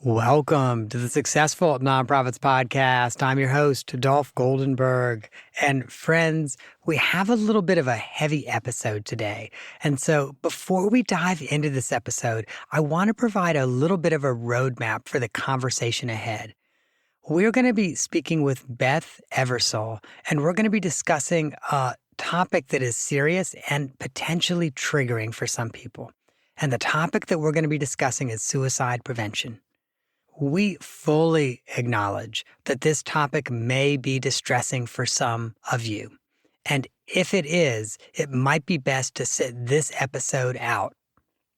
Welcome to the Successful Nonprofits Podcast. I'm your host, Dolph Goldenberg. And friends, we have a little bit of a heavy episode today. And so before we dive into this episode, I want to provide a little bit of a roadmap for the conversation ahead. We're going to be speaking with Beth Eversole, and we're going to be discussing a topic that is serious and potentially triggering for some people. And the topic that we're going to be discussing is suicide prevention. We fully acknowledge that this topic may be distressing for some of you. And if it is, it might be best to sit this episode out.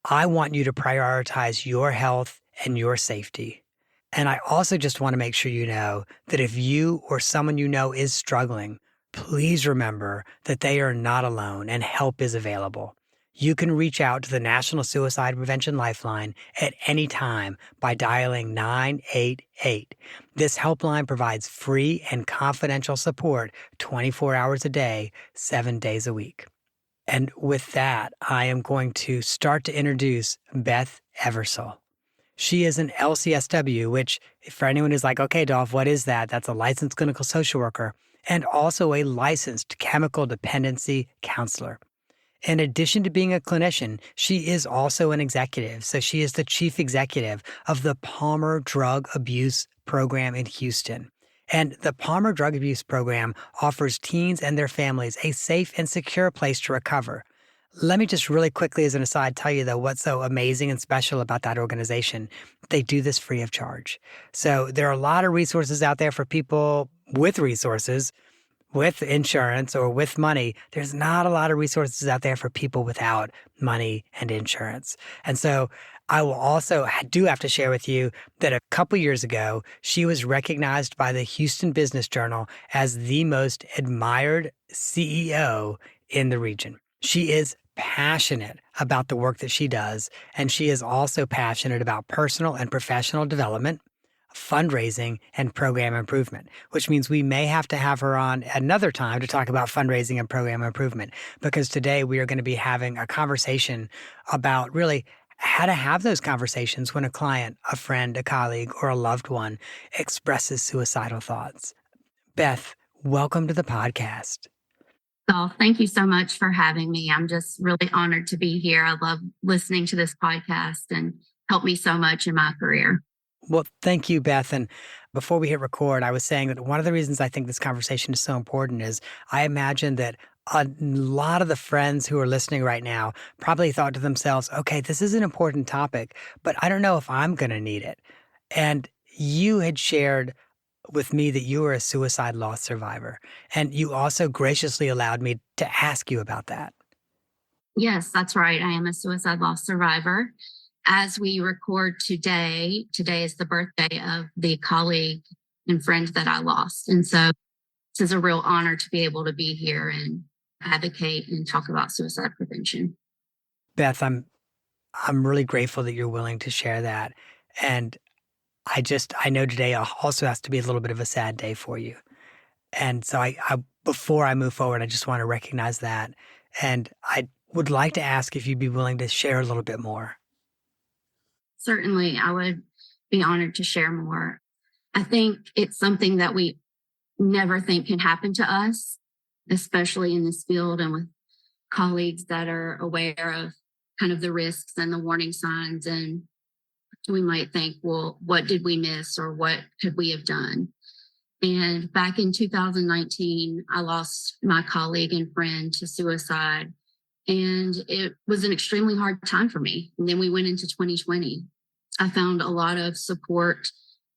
I want you to prioritize your health and your safety. And I also just want to make sure you know that if you or someone you know is struggling, please remember that they are not alone and help is available. You can reach out to the National Suicide Prevention Lifeline at any time by dialing 988. This helpline provides free and confidential support 24 hours a day, 7 days a week. And with that, I am going to start to introduce Beth Eversole. She is an LCSW, which for anyone who's like, okay, Dolph, what is that? That's a licensed clinical social worker and also a licensed chemical dependency counselor. In addition to being a clinician, she is also an executive. So she is the chief executive of the Palmer Drug Abuse Program in Houston. And the Palmer Drug Abuse Program offers teens and their families a safe and secure place to recover. Let me just really quickly as an aside tell you though what's so amazing and special about that organization. They do this free of charge. So there are a lot of resources out there for people with resources, with insurance or with money. There's not a lot of resources out there for people without money and insurance. And so I will also do have to share with you that a couple years ago, she was recognized by the Houston Business Journal as the most admired CEO in the region. She is passionate about the work that she does, and she is also passionate about personal and professional development, fundraising, and program improvement, which means we may have to have her on another time to talk about fundraising and program improvement, because today we are going to be having a conversation about really how to have those conversations when a client, a friend, a colleague, or a loved one expresses suicidal thoughts. Beth, welcome to the podcast. So thank you so much for having me. I'm just really honored to be here. I love listening to this podcast and helped me so much in my career. Well, thank you, Beth. And before we hit record, I was saying that one of the reasons I think this conversation is so important is I imagine that a lot of the friends who are listening right now probably thought to themselves, okay, this is an important topic, but I don't know if I'm going to need it. And you had shared with me that you were a suicide loss survivor, and you also graciously allowed me to ask you about that. Yes, that's right. I am a suicide loss survivor. As we record today is the birthday of the colleague and friend that I lost. And so this is a real honor to be able to be here and advocate and talk about suicide prevention. Beth, I'm really grateful that you're willing to share that. And I know today also has to be a little bit of a sad day for you. And so I before I move forward, I just want to recognize that. And I would like to ask if you'd be willing to share a little bit more. Certainly, I would be honored to share more. I think it's something that we never think can happen to us, especially in this field and with colleagues that are aware of kind of the risks and the warning signs. And we might think, well, what did we miss or what could we have done? And back in 2019, I lost my colleague and friend to suicide. And it was an extremely hard time for me. And then we went into 2020. I found a lot of support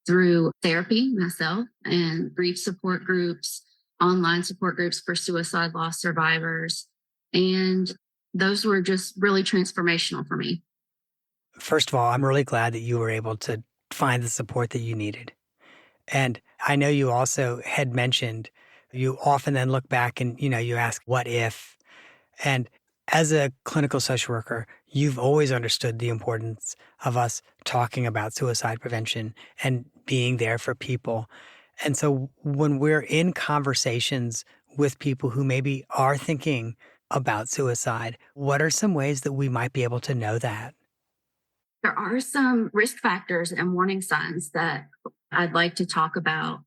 through therapy myself and grief support groups, online support groups for suicide loss survivors. And those were just really transformational for me. First of all, I'm really glad that you were able to find the support that you needed. And I know you also had mentioned you often then look back and, you ask, what if? And as a clinical social worker, you've always understood the importance of us talking about suicide prevention and being there for people. And so when we're in conversations with people who maybe are thinking about suicide, what are some ways that we might be able to know that? There are some risk factors and warning signs that I'd like to talk about.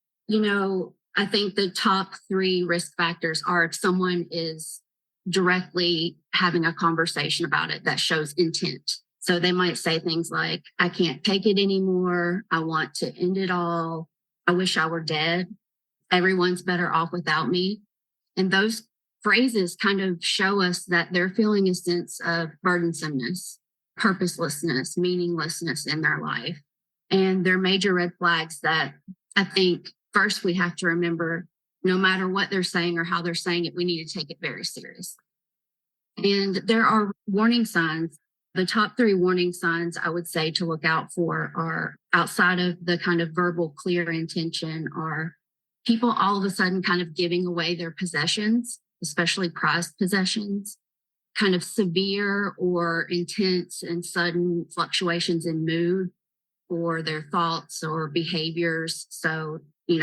I think the top three risk factors are if someone is directly having a conversation about it that shows intent. So they might say things like, I can't take it anymore. I want to end it all. I wish I were dead. Everyone's better off without me. And those phrases kind of show us that they're feeling a sense of burdensomeness, purposelessness, meaninglessness in their life. And they're major red flags that I think first we have to remember no matter what they're saying or how they're saying it, we need to take it very seriously. And there are warning signs. The top three warning signs I would say to look out for are outside of the kind of verbal clear intention are people all of a sudden kind of giving away their possessions, especially prized possessions, kind of severe or intense and sudden fluctuations in mood or their thoughts or behaviors. So,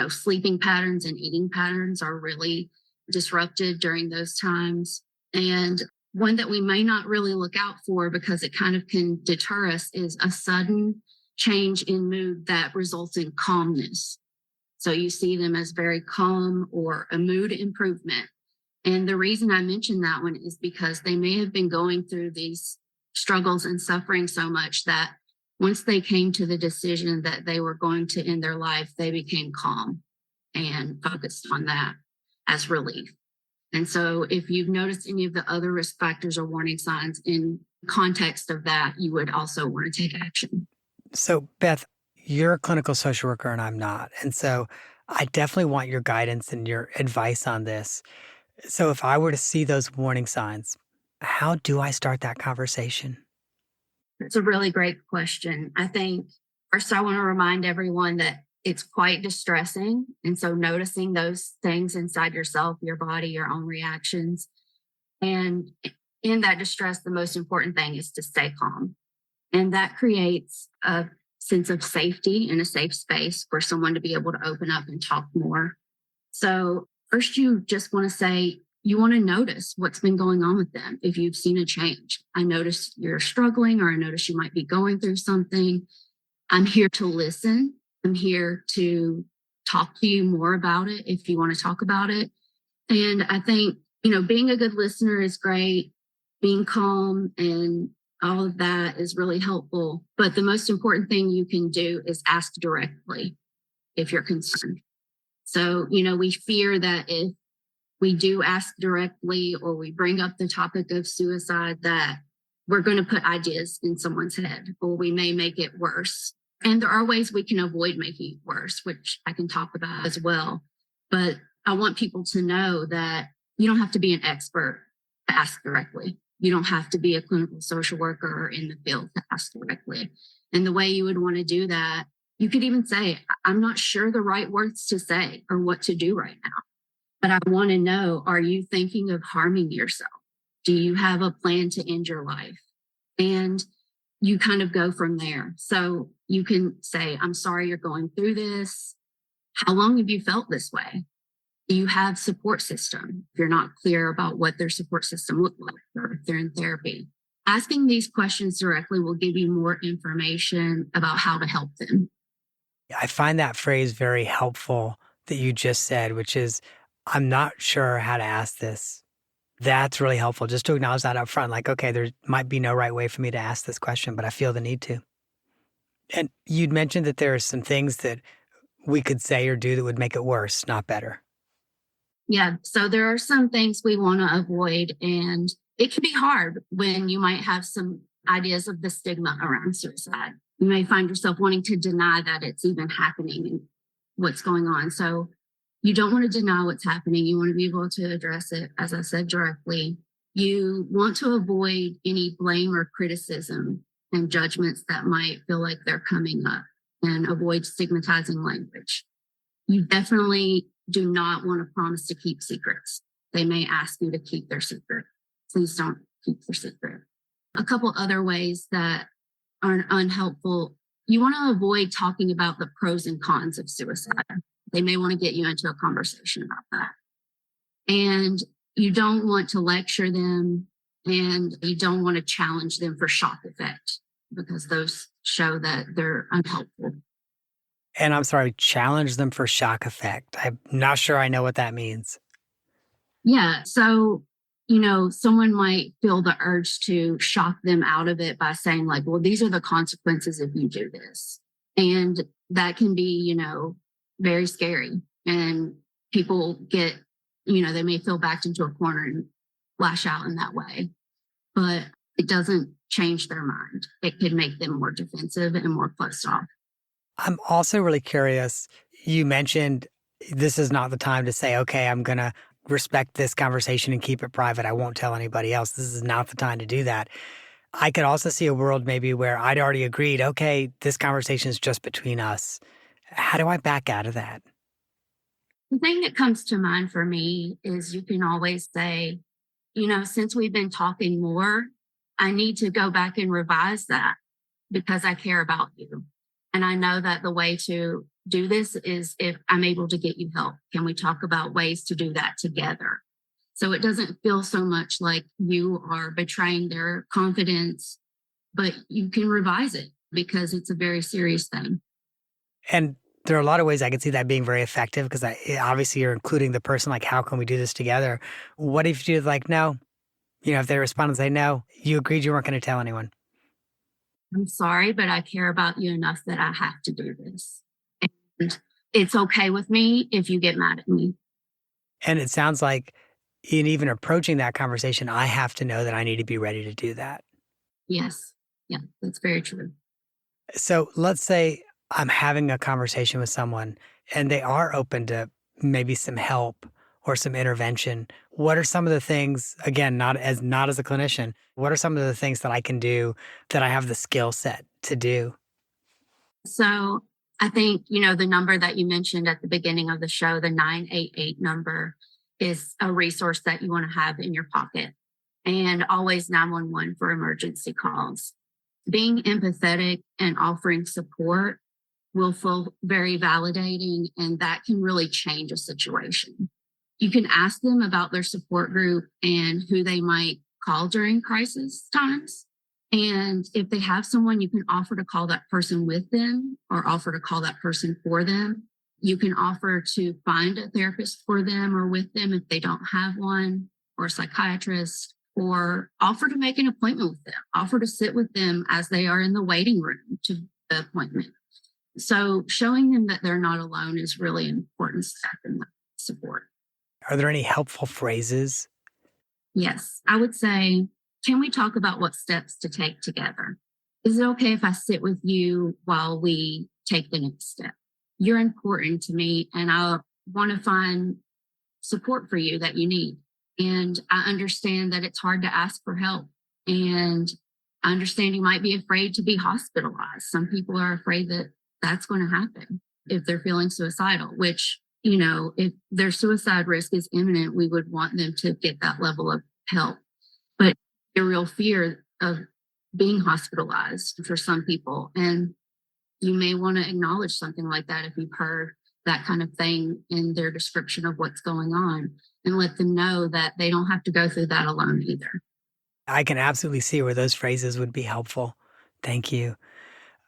sleeping patterns and eating patterns are really disrupted during those times. And one that we may not really look out for because it kind of can deter us is a sudden change in mood that results in calmness. So you see them as very calm or a mood improvement. And the reason I mention that one is because they may have been going through these struggles and suffering so much that once they came to the decision that they were going to end their life, they became calm and focused on that as relief. And so if you've noticed any of the other risk factors or warning signs in context of that, you would also want to take action. So, Beth, you're a clinical social worker and I'm not. And so I definitely want your guidance and your advice on this. So, if I were to see those warning signs, how do I start that conversation? It's a really great question. I think first I want to remind everyone that it's quite distressing. And so noticing those things inside yourself, your body, your own reactions. And in that distress, the most important thing is to stay calm. And that creates a sense of safety in a safe space for someone to be able to open up and talk more. So first, you just want to say, you want to notice what's been going on with them. If you've seen a change, I notice you're struggling, or I notice you might be going through something. I'm here to listen. I'm here to talk to you more about it if you want to talk about it. And I think, being a good listener is great. Being calm and all of that is really helpful. But the most important thing you can do is ask directly if you're concerned. So, we fear that if we do ask directly or we bring up the topic of suicide, that we're going to put ideas in someone's head or we may make it worse. And there are ways we can avoid making it worse, which I can talk about as well. But I want people to know that you don't have to be an expert to ask directly. You don't have to be a clinical social worker or in the field to ask directly. And the way you would want to do that, you could even say, I'm not sure the right words to say or what to do right now. But I want to know, are you thinking of harming yourself? Do you have a plan to end your life? And you kind of go from there. So you can say, I'm sorry you're going through this. How long have you felt this way? Do you have support system? If you're not clear about what their support system looks like or if they're in therapy. Asking these questions directly will give you more information about how to help them. I find that phrase very helpful that you just said, which is, I'm not sure how to ask this. That's really helpful just to acknowledge that up front. Like, okay, there might be no right way for me to ask this question, but I feel the need to. And you'd mentioned that there are some things that we could say or do that would make it worse, not better. Yeah. So there are some things we want to avoid. And it can be hard when you might have some ideas of the stigma around suicide. You may find yourself wanting to deny that it's even happening and what's going on. So you don't want to deny what's happening. You want to be able to address it, as I said, directly. You want to avoid any blame or criticism and judgments that might feel like they're coming up and avoid stigmatizing language. You definitely do not want to promise to keep secrets. They may ask you to keep their secret. Please don't keep their secret. A couple other ways that are unhelpful. You want to avoid talking about the pros and cons of suicide. They may want to get you into a conversation about that. And you don't want to lecture them and you don't want to challenge them for shock effect. because those show that they're unhelpful. And I'm sorry, challenge them for shock effect. I'm not sure I know what that means. Yeah. So, someone might feel the urge to shock them out of it by saying, like, well, these are the consequences if you do this. And that can be, very scary. And people get, they may feel backed into a corner and lash out in that way. But it doesn't change their mind. It could make them more defensive and more closed off. I'm also really curious. You mentioned this is not the time to say, okay, I'm going to respect this conversation and keep it private. I won't tell anybody else. This is not the time to do that. I could also see a world maybe where I'd already agreed, okay, this conversation is just between us. How do I back out of that? The thing that comes to mind for me is you can always say, since we've been talking more, I need to go back and revise that because I care about you. And I know that the way to do this is if I'm able to get you help. Can we talk about ways to do that together? So it doesn't feel so much like you are betraying their confidence, but you can revise it because it's a very serious thing. And there are a lot of ways I could see that being very effective because obviously you're including the person, like, how can we do this together? What if you're like, no, if they respond and say, no, you agreed you weren't going to tell anyone. I'm sorry, but I care about you enough that I have to do this. And it's okay with me if you get mad at me. And it sounds like in even approaching that conversation, I have to know that I need to be ready to do that. Yes. Yeah, that's very true. So let's say I'm having a conversation with someone and they are open to maybe some help or some intervention. What are some of the things, again, not as a clinician, what are some of the things that I can do that I have the skill set to do? So I think, the number that you mentioned at the beginning of the show, the 988 number, is a resource that you want to have in your pocket, and always 911 for emergency calls. Being empathetic and offering support will feel very validating, and that can really change a situation. You can ask them about their support group and who they might call during crisis times. And if they have someone, you can offer to call that person with them or offer to call that person for them. You can offer to find a therapist for them or with them if they don't have one, or a psychiatrist, or offer to make an appointment with them, offer to sit with them as they are in the waiting room to the appointment. So showing them that they're not alone is really an important step in that support. Are there any helpful phrases? Yes, I would say, can we talk about what steps to take together? Is it okay if I sit with you while we take the next step? You're important to me, and I want to find support for you that you need. And I understand that it's hard to ask for help. And I understand you might be afraid to be hospitalized. Some people are afraid that that's going to happen if they're feeling suicidal, which, if their suicide risk is imminent, we would want them to get that level of help. But the real fear of being hospitalized for some people. And you may want to acknowledge something like that if you've heard that kind of thing in their description of what's going on, and let them know that they don't have to go through that alone either. I can absolutely see where those phrases would be helpful. Thank you.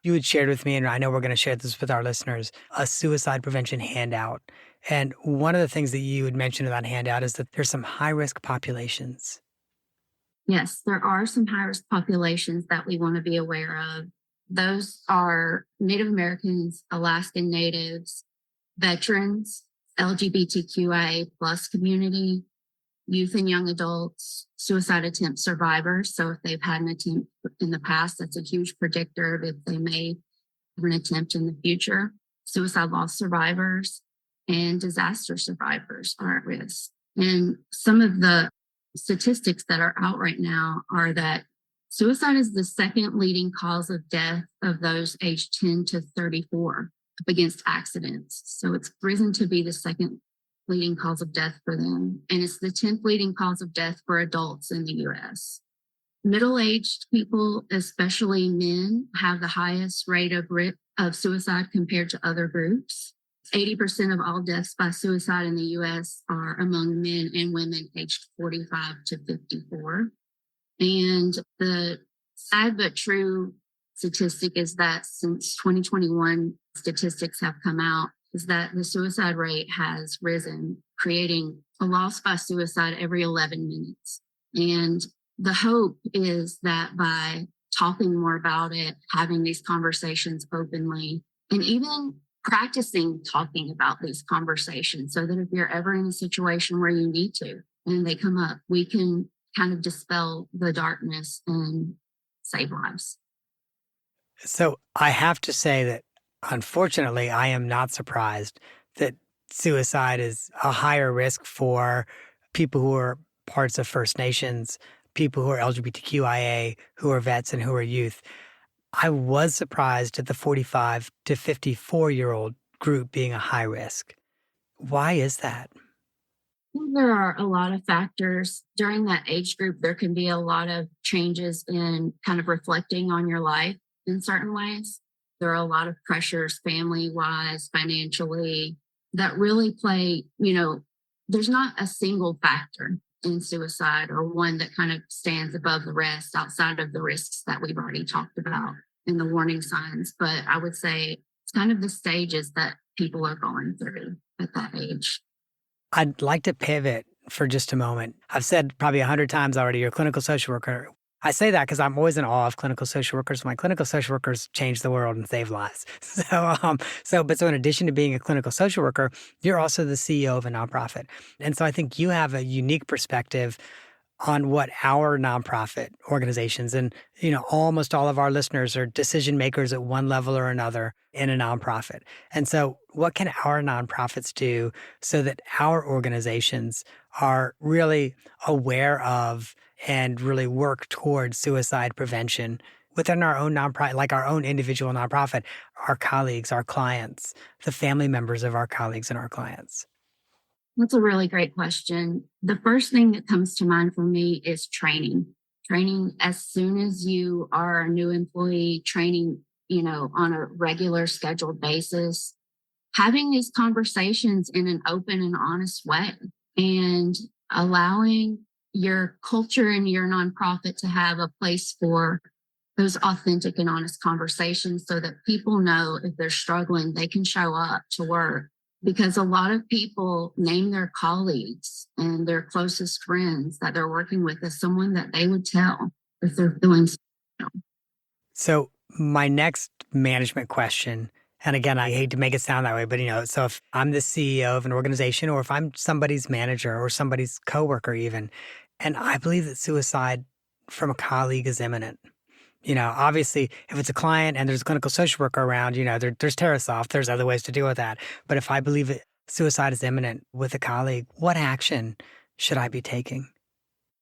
You had shared with me, and I know we're going to share this with our listeners, a suicide prevention handout. And one of the things that you had mentioned in that handout is that there's some high risk populations. Yes, there are some high risk populations that we want to be aware of. Those are Native Americans, Alaskan Natives, veterans, LGBTQIA plus community, youth and young adults, suicide attempt survivors. So if they've had an attempt in the past, that's a huge predictor of if they may have an attempt in the future. Suicide loss survivors and disaster survivors are at risk. And some of the statistics that are out right now are that suicide is the second leading cause of death of those aged 10 to 34 up against accidents. So it's risen to be the second leading cause of death for them. And it's the 10th leading cause of death for adults in the US. Middle-aged people, especially men, have the highest rate of suicide compared to other groups. 80% of all deaths by suicide in the US are among men and women aged 45 to 54. And the sad but true statistic is that since 2021 statistics have come out, is that the suicide rate has risen, creating a loss by suicide every 11 minutes. And the hope is that by talking more about it, having these conversations openly, and even practicing talking about these conversations so that if you're ever in a situation where you need to and they come up, we can kind of dispel the darkness and save lives. So I have to say that unfortunately, I am not surprised that suicide is a higher risk for people who are parts of First Nations, people who are LGBTQIA, who are vets, and who are youth. I was surprised at the 45 to 54-year-old group being a high risk. Why is that? There are a lot of factors during that age group. There can be a lot of changes in kind of reflecting on your life in certain ways. There are a lot of pressures, family wise, financially, that really play. There's not a single factor in suicide or one that kind of stands above the rest outside of the risks that we've already talked about and the warning signs. But I would say it's kind of the stages that people are going through at that age. I'd like to pivot for just a moment. I've said probably 100 times already, you're a clinical social worker. I say that because I'm always in awe of clinical social workers. My clinical social workers change the world and save lives. So in addition to being a clinical social worker, you're also the CEO of a nonprofit. And so I think you have a unique perspective on what our nonprofit organizations and almost all of our listeners are decision makers at one level or another in a nonprofit. And so what can our nonprofits do so that our organizations are really aware of and really work towards suicide prevention within our own nonprofit, like our own individual nonprofit, our colleagues, our clients, the family members of our colleagues and our clients? That's a really great question. The first thing that comes to mind for me is training. Training as soon as you are a new employee, training, on a regular scheduled basis, having these conversations in an open and honest way and allowing your culture and your nonprofit to have a place for those authentic and honest conversations so that people know if they're struggling, they can show up to work. Because a lot of people name their colleagues and their closest friends that they're working with as someone that they would tell if they're feeling. So my next management question, and again, I hate to make it sound that way, but so if I'm the CEO of an organization or if I'm somebody's manager or somebody's coworker even, and I believe that suicide from a colleague is imminent. Obviously, if it's a client and there's a clinical social worker around, there's TerraSoft, there's other ways to deal with that. But if I believe suicide is imminent with a colleague, what action should I be taking?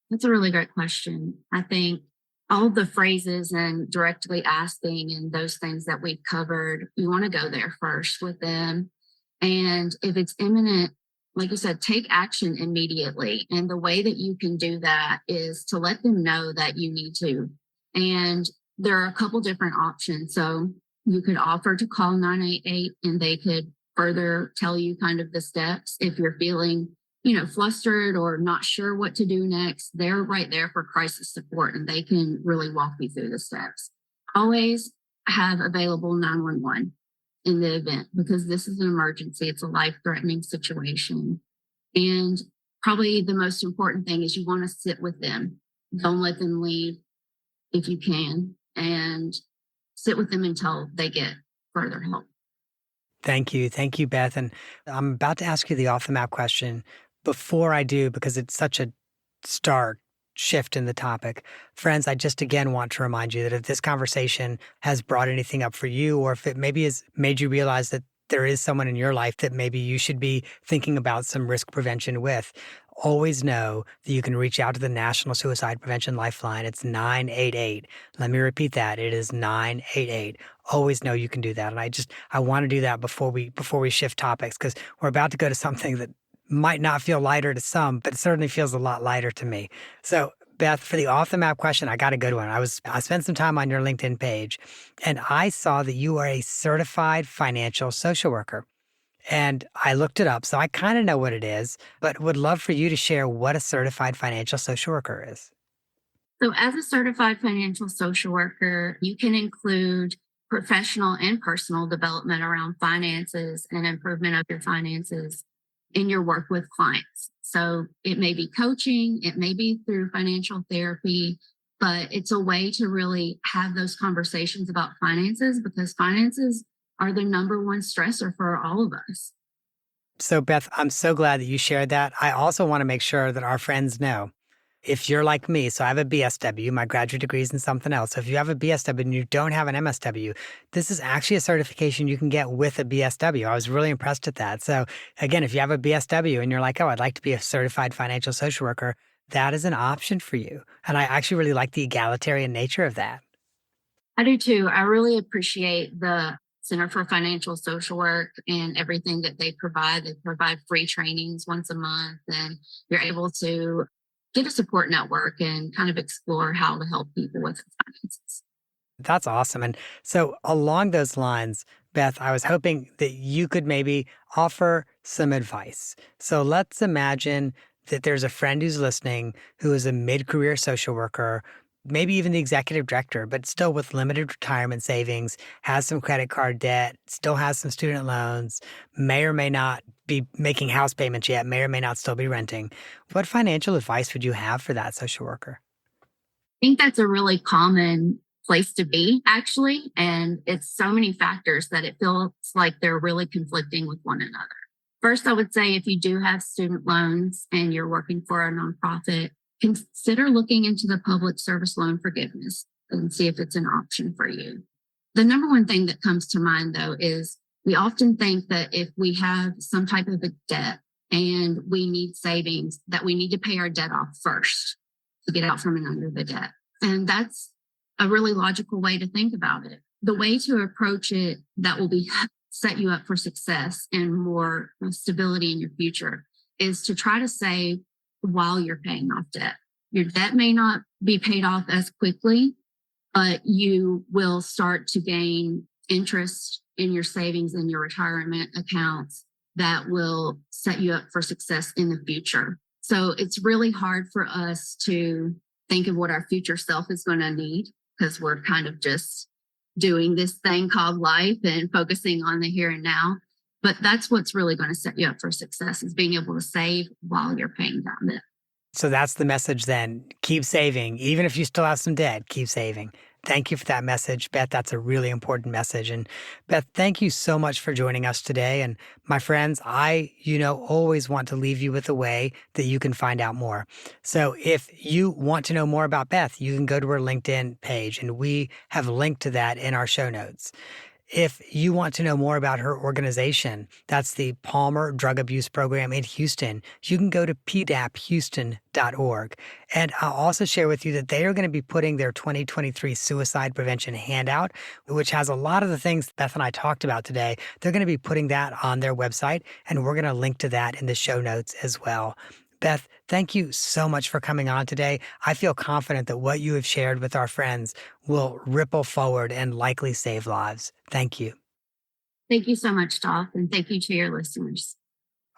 That's a really great question. I think all the phrases and directly asking and those things that we've covered, you want to go there first with them. And if it's imminent, like you said, take action immediately. And the way that you can do that is to let them know that you need to. And there are a couple different options. So you could offer to call 988 and they could further tell you kind of the steps. If you're feeling, flustered or not sure what to do next, they're right there for crisis support and they can really walk you through the steps. Always have available 911 in the event because this is an emergency. It's a life-threatening situation. And probably the most important thing is you want to sit with them. Don't let them leave if you can, and sit with them until they get further help. Thank you. Thank you, Beth. And I'm about to ask you the off the map question. Before I do, because it's such a stark shift in the topic, friends, I just again want to remind you that if this conversation has brought anything up for you, or if it maybe has made you realize that there is someone in your life that maybe you should be thinking about some risk prevention with, always know that you can reach out to the National Suicide Prevention Lifeline. It's 988. Let me repeat that. It is 988. Always know you can do that. And I want to do that before we shift topics, because we're about to go to something that might not feel lighter to some, but it certainly feels a lot lighter to me. So Beth, for the off the map question, I got a good one. I spent some time on your LinkedIn page and I saw that you are a certified financial social worker. And I looked it up, so I kind of know what it is, but would love for you to share what a certified financial social worker is. So, as a certified financial social worker, you can include professional and personal development around finances and improvement of your finances in your work with clients. So, it may be coaching, it may be through financial therapy, but it's a way to really have those conversations about finances because finances are the number one stressor for all of us. So, Beth, I'm so glad that you shared that. I also want to make sure that our friends know if you're like me, so I have a BSW, my graduate degree is in something else. So if you have a BSW and you don't have an MSW, this is actually a certification you can get with a BSW. I was really impressed at that. So again, if you have a BSW and you're like, oh, I'd like to be a certified financial social worker, that is an option for you. And I actually really like the egalitarian nature of that. I do too. I really appreciate the Center for Financial Social Work and everything that they provide. They provide free trainings once a month, and you're able to get a support network and kind of explore how to help people with finances. That's awesome. And so, along those lines, Beth, I was hoping that you could maybe offer some advice. So, let's imagine that there's a friend who's listening who is a mid career social worker, maybe even the executive director, but still with limited retirement savings, has some credit card debt, still has some student loans, may or may not be making house payments yet, may or may not still be renting. What financial advice would you have for that social worker? Think that's a really common place to be, actually. And it's so many factors that it feels like they're really conflicting with one another. First, I would say if you do have student loans and you're working for a nonprofit, consider looking into the public service loan forgiveness and see if it's an option for you. The number one thing that comes to mind, though, is we often think that if we have some type of a debt and we need savings, that we need to pay our debt off first to get out from under the debt. And that's a really logical way to think about it. The way to approach it that will be set you up for success and more stability in your future is to try to save while you're paying off debt. Your debt may not be paid off as quickly, but you will start to gain interest in your savings and your retirement accounts that will set you up for success in the future. So it's really hard for us to think of what our future self is going to need because we're kind of just doing this thing called life and focusing on the here and now. But that's what's really going to set you up for success is being able to save while you're paying down debt. So that's the message then. Keep saving. Even if you still have some debt, keep saving. Thank you for that message, Beth. That's a really important message. And Beth, thank you so much for joining us today. And my friends, I, always want to leave you with a way that you can find out more. So if you want to know more about Beth, you can go to her LinkedIn page, and we have linked to that in our show notes. If you want to know more about her organization, that's the Palmer Drug Abuse Program in Houston, you can go to pdaphouston.org. And I'll also share with you that they are going to be putting their 2023 suicide prevention handout, which has a lot of the things Beth and I talked about today. They're going to be putting that on their website, and we're going to link to that in the show notes as well. Beth, thank you so much for coming on today. I feel confident that what you have shared with our friends will ripple forward and likely save lives. Thank you. Thank you so much, Dolph, and thank you to your listeners.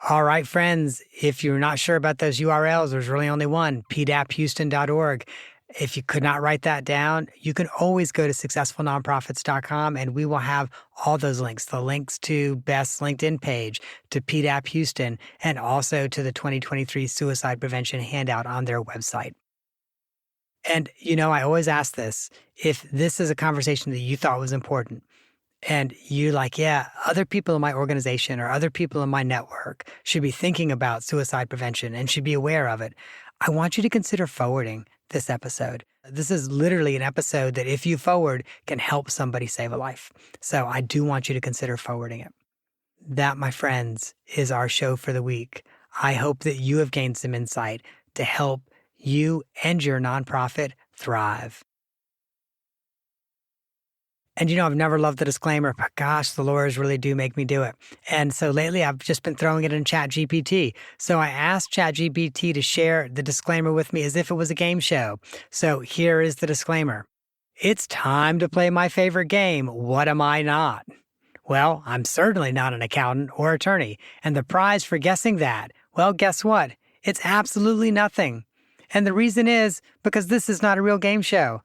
All right, friends, if you're not sure about those URLs, there's really only one, pdaphouston.org. If you could not write that down, you can always go to successfulnonprofits.com and we will have all those links, the links to Beth's LinkedIn page, to PDAP Houston, and also to the 2023 suicide prevention handout on their website. And, I always ask this, if this is a conversation that you thought was important, and you're like, yeah, other people in my organization or other people in my network should be thinking about suicide prevention and should be aware of it, I want you to consider forwarding this episode. This is literally an episode that if you forward can help somebody save a life. So I do want you to consider forwarding it. That, my friends, is our show for the week. I hope that you have gained some insight to help you and your nonprofit thrive. And I've never loved the disclaimer, but gosh, the lawyers really do make me do it. And so lately I've just been throwing it in ChatGPT. So I asked ChatGPT to share the disclaimer with me as if it was a game show. So here is the disclaimer. It's time to play my favorite game. What am I not? Well, I'm certainly not an accountant or attorney. And the prize for guessing that, well, guess what? It's absolutely nothing. And the reason is because this is not a real game show.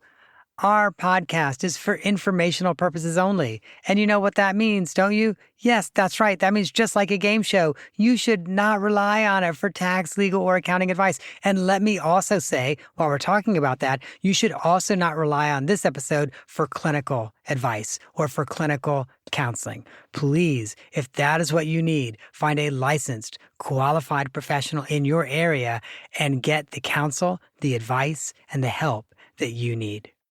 Our podcast is for informational purposes only. And you know what that means, don't you? Yes, that's right. That means just like a game show, you should not rely on it for tax, legal, or accounting advice. And let me also say, while we're talking about that, you should also not rely on this episode for clinical advice or for clinical counseling. Please, if that is what you need, find a licensed, qualified professional in your area and get the counsel, the advice, and the help that you need.